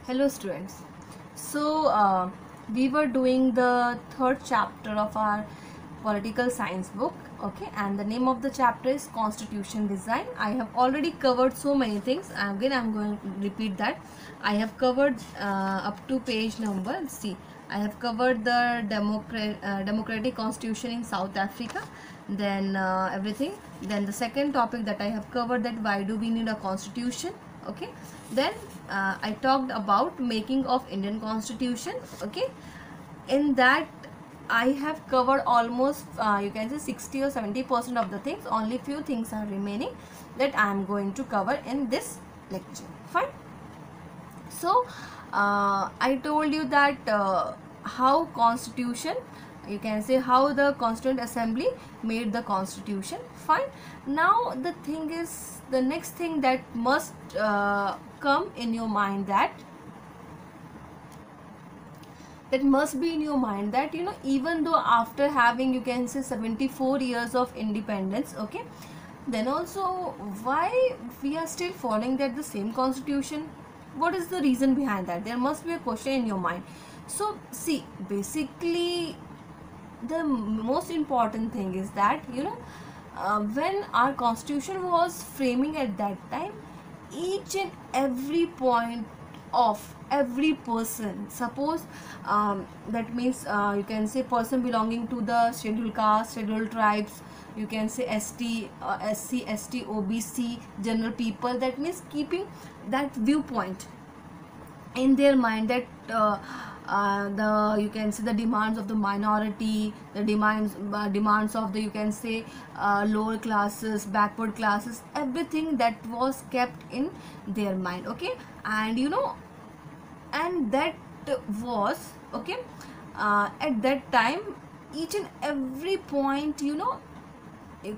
Hello students. We were doing the third chapter of our political science book, okay, and the name of the chapter is Constitution Design. I have already covered so many things. Again, I'm going to repeat that. I have covered up to page number C. I have covered the democratic constitution in South Africa, then everything. Then the second topic that I have covered, that why do we need a constitution, okay. Then I talked about making of Indian constitution, okay. In that I have covered almost you can say 60 or 70% of the things. Only few things are remaining that I am going to cover in this lecture. Fine. So I told you that how constitution, you can say how the Constituent Assembly made the constitution. Fine. Now the thing is, the next thing that must come in your mind, that must be in your mind, that even though after having, you can say, 74 years of independence, okay, then also why we are still following that the same constitution? What is the reason behind that? There must be a question in your mind. So see, basically the most important thing is that when our constitution was framing at that time, each and every point of every person, suppose that means you can say person belonging to the scheduled caste, scheduled tribes, you can say ST, SC, ST, OBC, general people, that means keeping that viewpoint in their mind, that the, you can say, the demands of the minority, the demands of the, you can say, lower classes, backward classes, everything that was kept in their mind, okay. And and that was okay, at that time each and every point you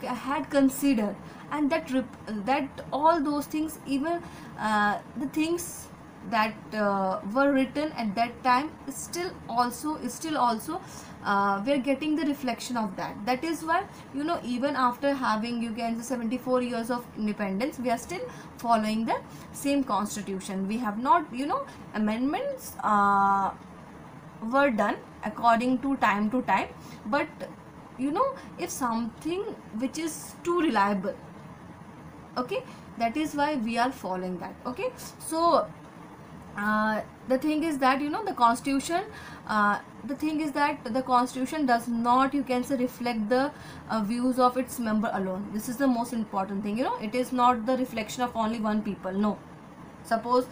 had considered, and that all those things, even the things that were written at that time, still also we are getting the reflection of that. That is why even after having, you can say, 74 years of independence, we are still following the same constitution. We have not, amendments were done according to time, but if something which is too reliable, okay, that is why we are following that, okay. So the thing is that the constitution, the thing is that the constitution does not, you can say, reflect the views of its member alone. This is the most important thing. It is not the reflection of only one people. No. Suppose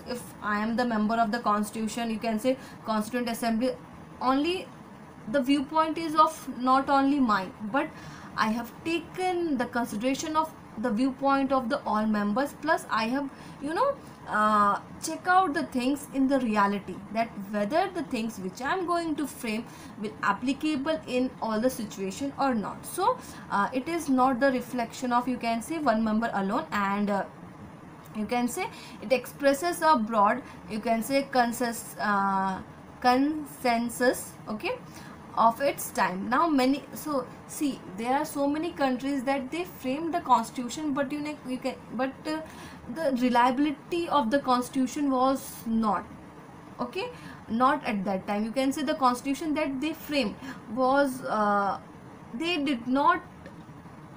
if I am the member of the constitution, you can say Constituent Assembly, only the viewpoint is of not only mine, but I have taken the consideration of the viewpoint of the all members, plus I have check out the things in the reality, that whether the things which I am going to frame will applicable in all the situation or not. So it is not the reflection of, you can say, one member alone, and you can say it expresses a broad, you can say, consensus, okay, of its time. Now many, so see, there are so many countries that they framed the constitution, but the reliability of the constitution was not, okay, not at that time. You can say the constitution that they framed was they did not,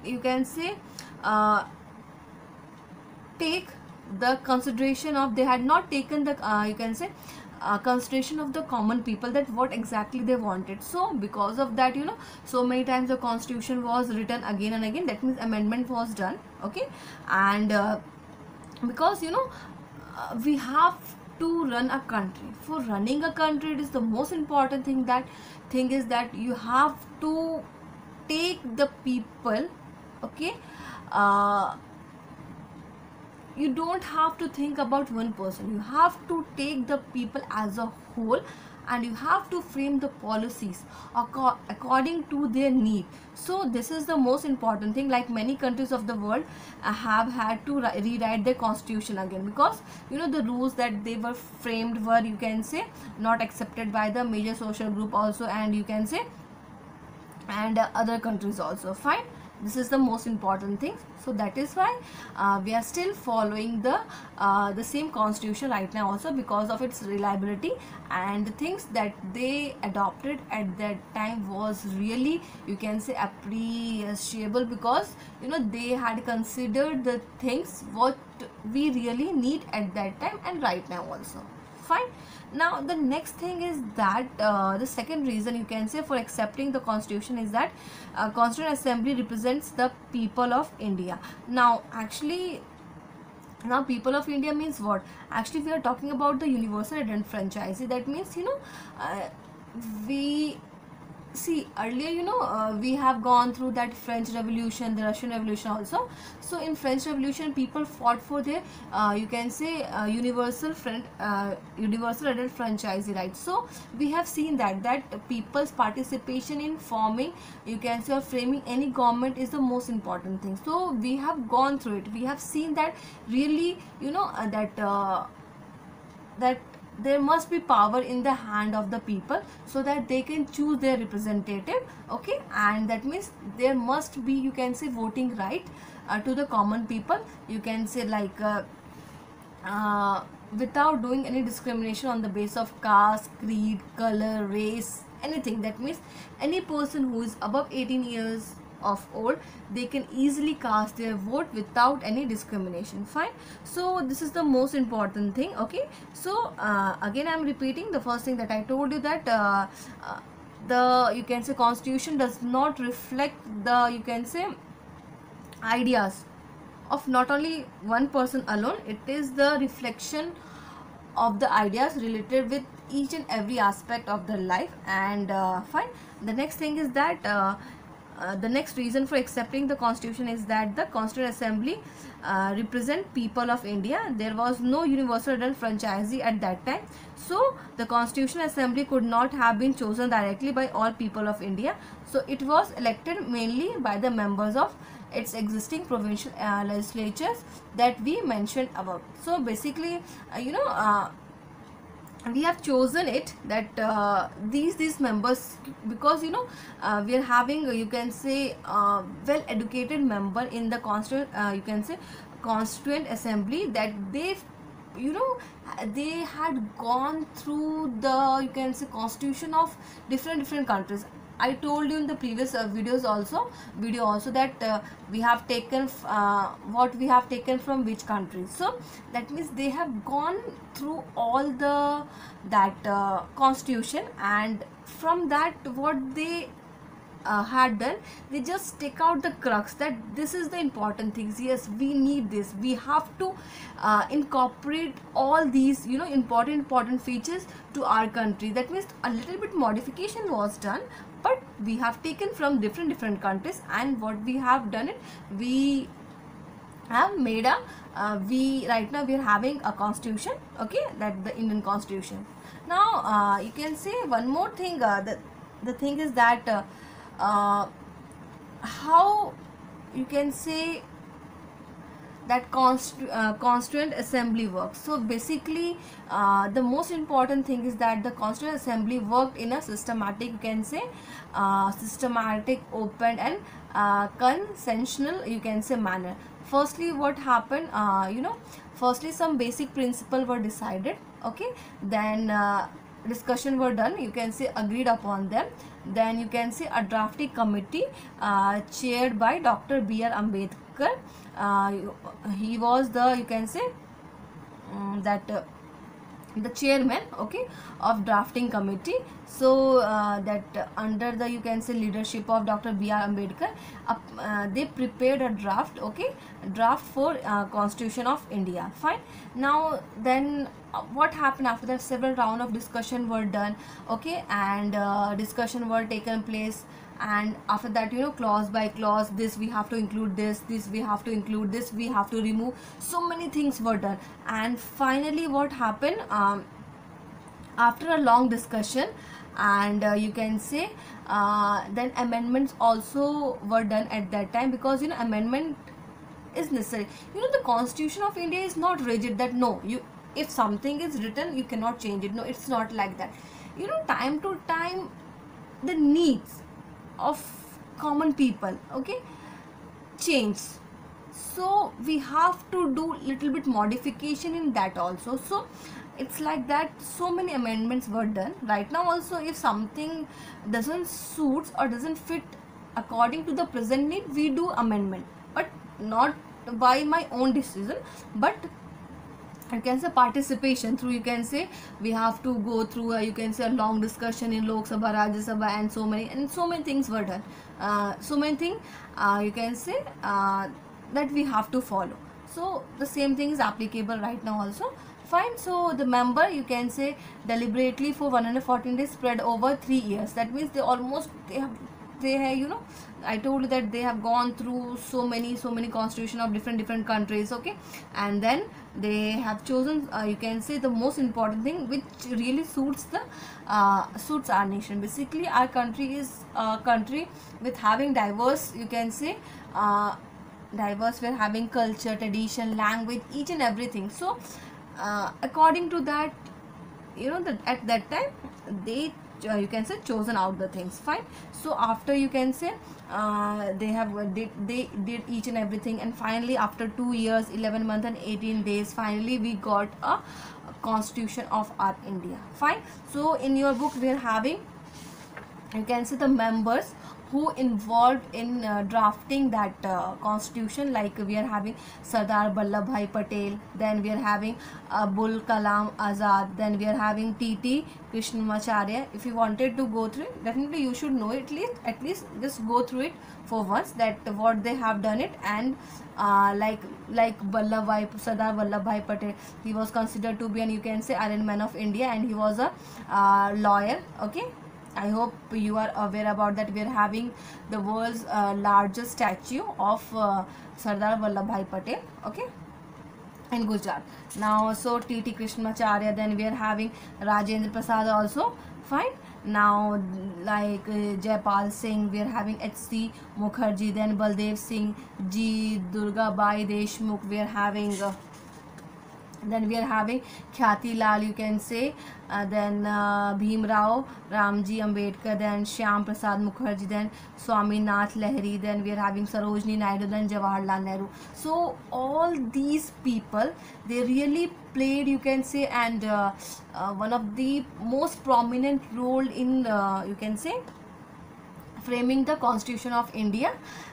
you can say, take the consideration of, they had not taken the you can say consideration of the common people, that what exactly they wanted. So because of that, so many times the constitution was written again and again, that means amendment was done, okay. And because we have to run a country. For running a country, it is the most important thing, is that you have to take the people, okay. You don't have to think about one person, you have to take the people as a whole, and you have to frame the policies according to their need. So this is the most important thing. Like many countries of the world have had to rewrite their constitution again, because the rules that they were framed were, you can say, not accepted by the major social group also, and you can say, and other countries also. Fine. This is the most important thing. So that is why we are still following the same constitution right now also, because of its reliability, and the things that they adopted at that time was really, you can say, appreciable, because they had considered the things what we really need at that time and right now also. Fine. Now the next thing is that the second reason, you can say, for accepting the constitution is that Constituent Assembly represents the people of India. Now actually, now people of India means what? Actually we are talking about the universal adult franchise. That means we see earlier, we have gone through that French Revolution, the Russian Revolution also. So in French Revolution, people fought for their you can say universal adult franchise right. So we have seen that people's participation in forming, you can say, or framing any government is the most important thing. So we have gone through it. We have seen that really, that there must be power in the hand of the people, so that they can choose their representative. Okay, and that means there must be, you can say, voting right to the common people, you can say, like without doing any discrimination on the basis of caste, creed, color, race, anything. That means any person who is above 18 years of old, they can easily cast their vote without any discrimination. Fine. So this is the most important thing. Okay, so again I am repeating the first thing that I told you, that the, you can say, constitution does not reflect the, you can say, ideas of not only one person alone. It is the reflection of the ideas related with each and every aspect of their life. And fine. The next thing is that the next reason for accepting the constitution is that the Constituent Assembly represent people of India. There was no universal adult franchise at that time, so the Constitutional Assembly could not have been chosen directly by all people of India. So it was elected mainly by the members of its existing provincial legislatures that we mentioned above. So basically we have chosen it, that these members, because we are having, you can say, well educated member in the constituent, you can say, Constituent Assembly, that they they had gone through the, you can say, constitution of different countries. I told you in the previous video also that we have taken what we have taken from which country. So that means they have gone through all the constitution, and from that what they had done, they just take out the crux, that this is the important things. Yes, we need this, we have to incorporate all these important features to our country. That means a little bit modification was done, but we have taken from different countries, and what we have done it, we have made a we right now we are having a constitution. Okay, that the Indian constitution. Now you can say one more thing, the thing is that how, you can say, that Constituent Assembly works. So basically the most important thing is that the Constituent Assembly worked in a systematic, you can say, systematic, open and consensual, you can say, manner. Firstly, what happened, firstly some basic principles were decided. Okay, then discussion were done, you can say, agreed upon them. Then you can say a drafting committee chaired by Dr. B.R. Ambedkar. He was the, you can say, the chairman, okay, of drafting committee. So that under the, you can say, leadership of Dr. B.R. Ambedkar, they prepared a draft, okay, draft for Constitution of India. Fine. Now then what happened after that, several round of discussion were done, okay, and discussion were taken place, and after that clause by clause, this we have to include, this we have to include, this we have to remove, so many things were done. And finally what happened, after a long discussion, and you can say then amendments also were done at that time, because amendment is necessary. The Constitution of India is not rigid, that no, if something is written you cannot change it. No, it's not like that. Time to time the needs of common people, okay, change, so we have to do little bit modification in that also. So it's like that, so many amendments were done. Right now also, if something doesn't suits or doesn't fit according to the present need, we do amendment, but not by my own decision, but you can say participation through, you can say we have to go through you can say a long discussion in Lok Sabha, Rajya Sabha, and so many things were done. So many things you can say that we have to follow. So the same thing is applicable right now also. Fine. So the member, you can say, deliberately for 114 days spread over 3 years. That means they have, you know, I told you that they have gone through so many constitution of different countries. Okay, and then they have chosen you can say the most important thing which really suits our nation. Basically, our country is a country with having diverse, you can say diverse, we're having culture, tradition, language, each and everything. So according to that, you know, that at that time they you can say chosen out the things. Fine. So after, you can say they did each and everything, and finally after 2 years, 11 months and 18 days, finally we got a constitution of our India. Fine. So in your book we are having, you can see the members who involved in drafting that constitution. Like we are having Sardar Vallabhbhai Patel, then we are having Abul Kalam Azad, then we are having T.T. Krishnamacharya. If you wanted to go through it, definitely you should know it, at least just go through it for once, that what they have done it. And like Sardar Vallabhbhai Patel, he was considered to be an, you can say, Iron Man of India, and he was a lawyer. Okay, I hope you are aware about that. We are having the world's largest statue of Sardar Vallabhbhai Patel, okay, in Gujarat. Now, so T.T. Krishnamacharya, then we are having Rajendra Prasad also. Fine. Now, like Jaipal Singh, we are having H.C. Mukherjee, then Baldev Singh, G. Durgabai Deshmukh, we are having then we are having Khyati Lal, you can say, then Bhim Rao Ramji Ambedkar, then Shyam Prasad Mukherjee, then Swaminath Lahiri, then we are having Sarojini Naidu, then Jawaharlal Nehru. So all these people, they really played, you can say, and one of the most prominent role in you can say framing the Constitution of India,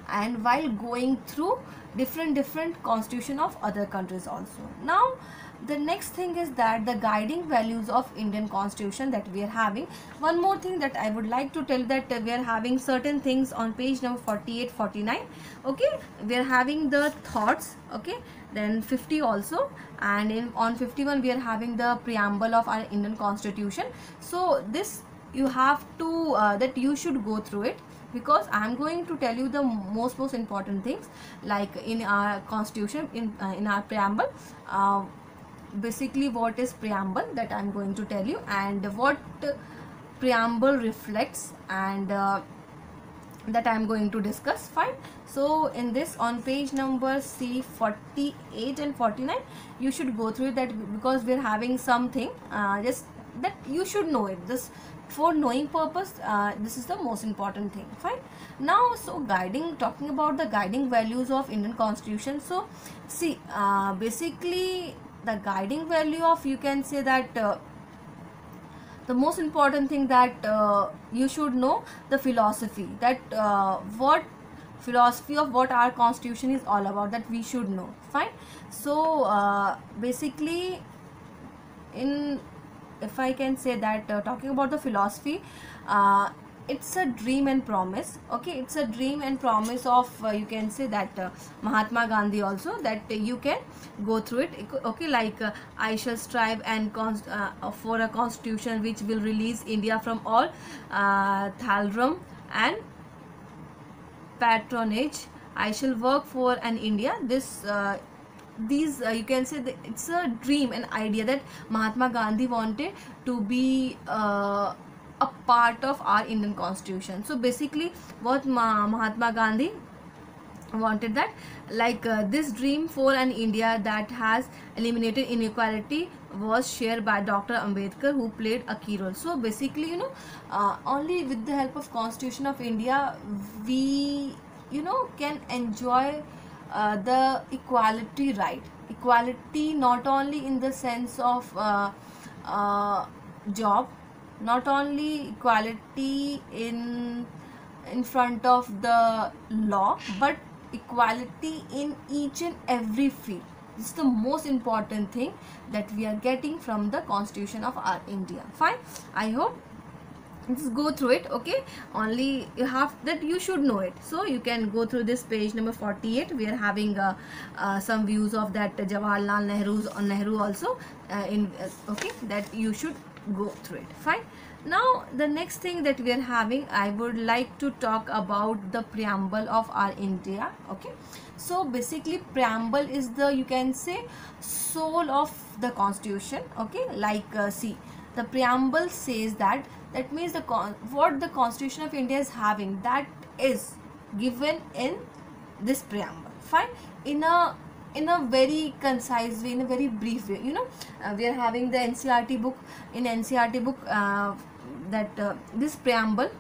and while going through different constitution of other countries also. Now the next thing is that the guiding values of Indian Constitution that we are having. One more thing that I would like to tell, that we are having certain things on page number 48, 49. Okay, we are having the thoughts. Okay, then 50 also, and on 51 we are having the preamble of our Indian Constitution. So this you have to that you should go through it, because I am going to tell you the most important things, like in our constitution, in our preamble. Basically, what is preamble, that I am going to tell you, and what preamble reflects, and that I am going to discuss. Fine. So in this, on page number C 48 and 49, you should go through that, because we are having something just that you should know it. This, for knowing purpose, this is the most important thing. Fine. Now, so talking about the guiding values of Indian Constitution. So see, basically the guiding value of, you can say that the most important thing that you should know the philosophy, that what philosophy of what our constitution is all about, that we should know. Fine. So basically, if I can say that talking about the philosophy, it's a dream and promise. Okay, it's a dream and promise of you can say that Mahatma Gandhi also, that you can go through it. Okay, like I shall strive and for a constitution which will release India from all thraldom and patronage. I shall work for an India. These you can say that it's a dream and idea that Mahatma Gandhi wanted to be a part of our Indian Constitution. So basically, what Mahatma Gandhi wanted, that like this dream for an India that has eliminated inequality was shared by Dr. Ambedkar, who played a key role. So basically, you know, only with the help of Constitution of India, we can enjoy the equality, right? Equality not only in the sense of uh, job, not only equality in front of the law, but equality in each and every field. This is the most important thing that we are getting from the constitution of our India. Fine, I hope, just go through it. Okay, only you have that, you should know it. So you can go through this page number 48. We are having some views of that Jawaharlal Nehru also okay, that you should go through it. Fine. Now the next thing that we are having, I would like to talk about the preamble of our India. Okay, so basically preamble is the, you can say, soul of the constitution. Okay, like see, the preamble says that, that means what the constitution of India is having, that is given in this preamble. Fine, in a very concise way, in a very brief way. We are having the NCERT book. In NCERT book, this preamble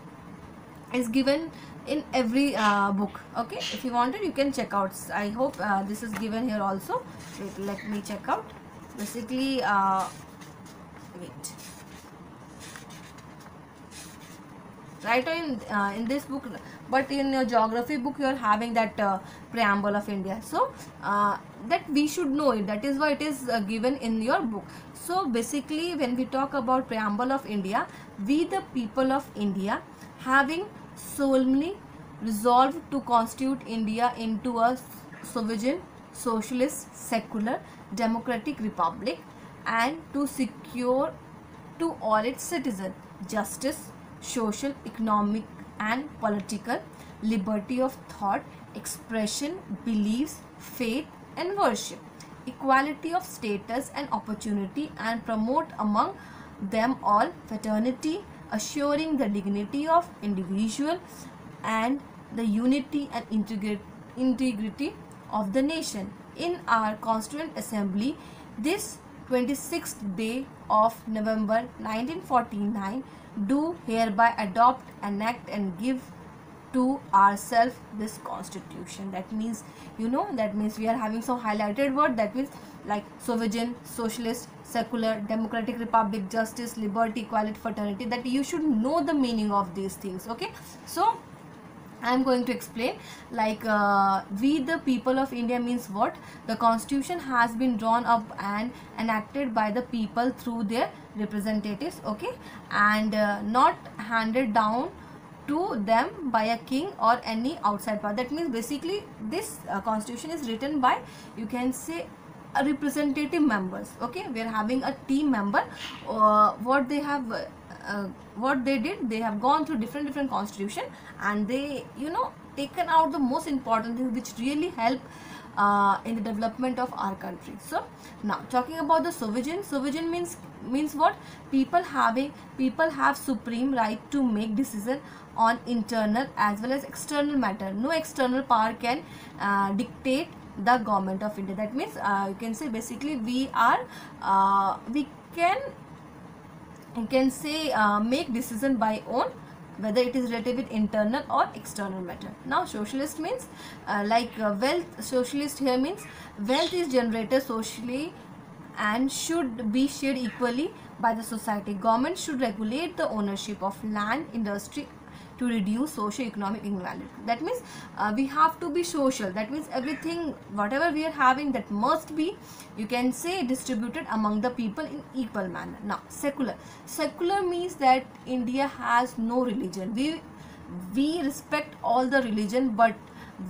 is given in every book. Okay, if you wanted, you can check out. I hope this is given here also. Wait, let me check out. Basically, wait, right, in this book, but in your geography book you are having that preamble of India. So that we should know it, that is why it is given in your book. So basically, when we talk about preamble of India, we the people of India, having solemnly resolved to constitute India into a sovereign, socialist, secular, democratic republic, and to secure to all its citizens justice, social, economic and political, liberty of thought, expression, beliefs, faith and worship, equality of status and opportunity, and promote among them all fraternity, assuring the dignity of individual and the unity and integrity of the nation. In our Constituent Assembly, this 26th day of November 1949, do hereby adopt, enact and give to ourselves this constitution. That means, that means we are having some highlighted word, that means like sovereign, socialist, secular, democratic republic, justice, liberty, equality, fraternity, that you should know the meaning of these things. Okay, so I am going to explain, like we the people of India means what? The constitution has been drawn up and enacted by the people through their representatives, okay, and not handed down to them by a king or any outside power. That means basically this constitution is written by, you can say, a representative members. Okay, we are having a team member. What they have what they did, they have gone through different constitution, and they taken out the most important things which really help in the development of our country. So now talking about the sovereign means what? People have supreme right to make decision on internal as well as external matter. No external power can dictate the government of India. That means you can say basically we can say make decision by own, whether it is related with internal or external matter. Now socialist means wealth. Socialist here means wealth is generated socially and should be shared equally by the society. Government should regulate the ownership of land, industry to reduce socio-economic inequality. That means we have to be social. That means everything, whatever we are having, that must be, you can say, distributed among the people in equal manner. Now secular means that India has no religion. We respect all the religion, but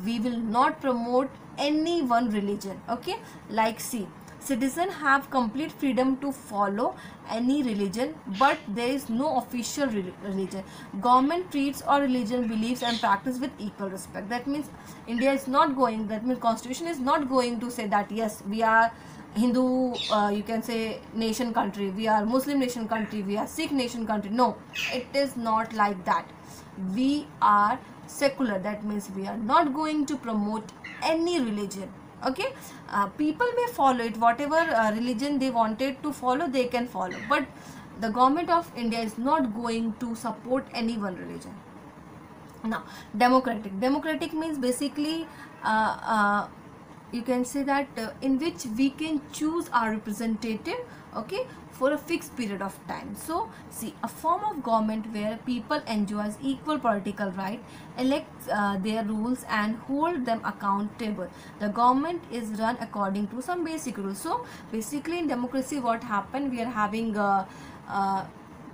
we will not promote any one religion. Okay, like see, citizens have complete freedom to follow any religion, but there is no official religion. Government treats all religion, beliefs and practice with equal respect. That means India is not going, that means constitution is not going to say that yes, we are Hindu, you can say, nation country, we are Muslim nation country, we are Sikh nation country. No, it is not like that. We are secular. That means we are not going to promote any religion. Okay, people may follow it, whatever religion they wanted to follow, they can follow, but the government of India is not going to support any one religion. Now, democratic means basically you can say that in which we can choose our representative, okay, for a fixed period of time. So see, a form of government where people enjoys equal political right, elect their rules and hold them accountable. The government is run according to some basic rules. So basically in democracy what happened, we are having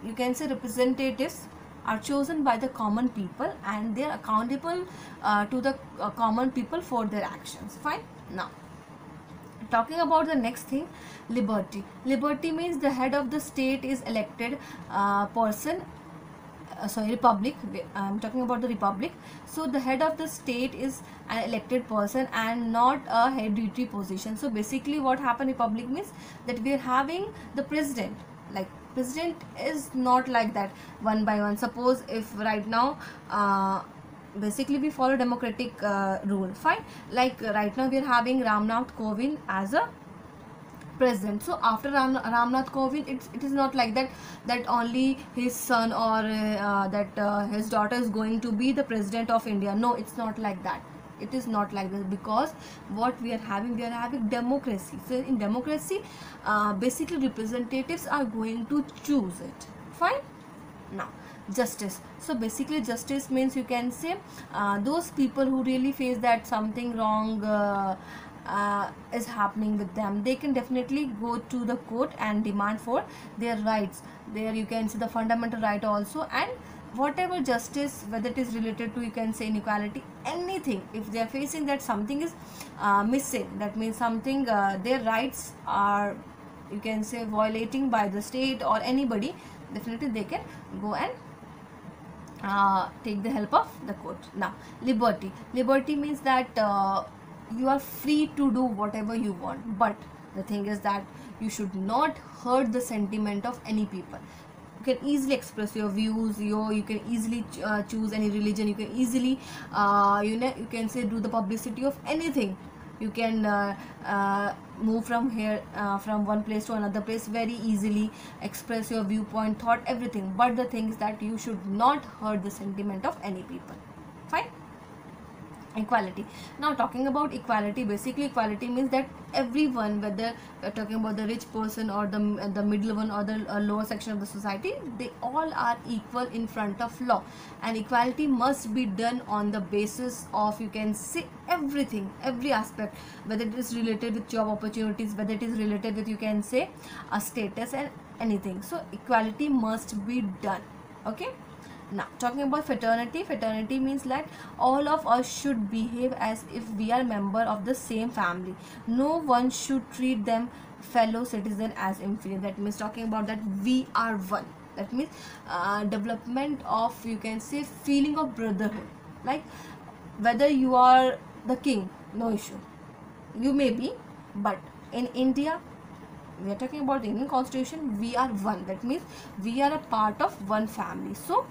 you can say representatives are chosen by the common people and they are accountable to the common people for their actions. Fine. Now, talking about the next thing, liberty means the head of the state is elected person, sorry, republic, I'm talking about the republic. So the head of the state is an elected person and not a hereditary position. So basically what happened, republic means that we are having the president, like president is not like that one by one. Suppose if right now basically we follow democratic rule, fine, like right now we are having Ramnath Kovind as a president. So after Ramnath Kovind, it is not like that only his son or his daughter is going to be the president of India. No, it's not like that. It is not like this, because what we are having democracy. So in democracy basically representatives are going to choose it. Fine. Now, justice. So basically justice means you can say those people who really face that something wrong is happening with them, they can definitely go to the court and demand for their rights. There you can see the fundamental right also, and whatever justice, whether it is related to, you can say, inequality, anything, if they are facing that something is missing, that means something their rights are, you can say, violating by the state or anybody, definitely they can go and take the help of the court. Now, liberty means that you are free to do whatever you want, but the thing is that you should not hurt the sentiment of any people. You can easily express your views, you can easily choose any religion, you can easily you can say do the publicity of anything. You can move from here from one place to another place very easily, express your viewpoint, thought, everything, but the thing is that you should not hurt the sentiment of any people. Fine. Equality. Now, talking about equality, basically equality means that everyone, whether we're talking about the rich person or the middle one or the lower section of the society, they all are equal in front of law, and equality must be done on the basis of, you can say, everything, every aspect, whether it is related with job opportunities, whether it is related with, you can say, a status and anything. So equality must be done. Okay. Now, talking about fraternity means that all of us should behave as if we are member of the same family. No one should treat them fellow citizen as inferior. That means talking about that we are one. That means development of, you can say, feeling of brotherhood. Like whether you are the king, no issue, you may be, but in India, we are talking about the Indian constitution, we are one. That means we are a part of one family. So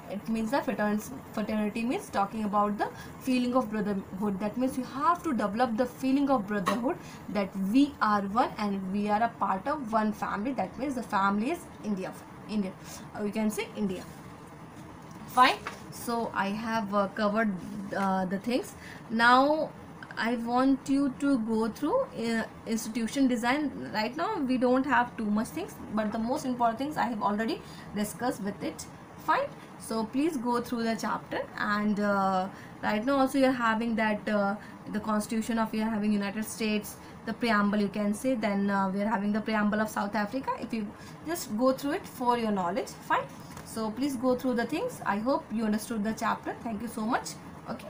it means that fraternity means talking about the feeling of brotherhood. That means you have to develop the feeling of brotherhood, that we are one and we are a part of one family. That means the family is India, we can say India. Fine. So I have covered the things. Now I want you to go through institution design. Right now we don't have too much things, but the most important things I have already discussed with it. Fine. So please go through the chapter, and right now also you are having that the constitution of, you are having United States, the preamble, you can say, then we are having the preamble of South Africa. If you just go through it for your knowledge. Fine. So please go through the things. I hope you understood the chapter. Thank you so much. Okay.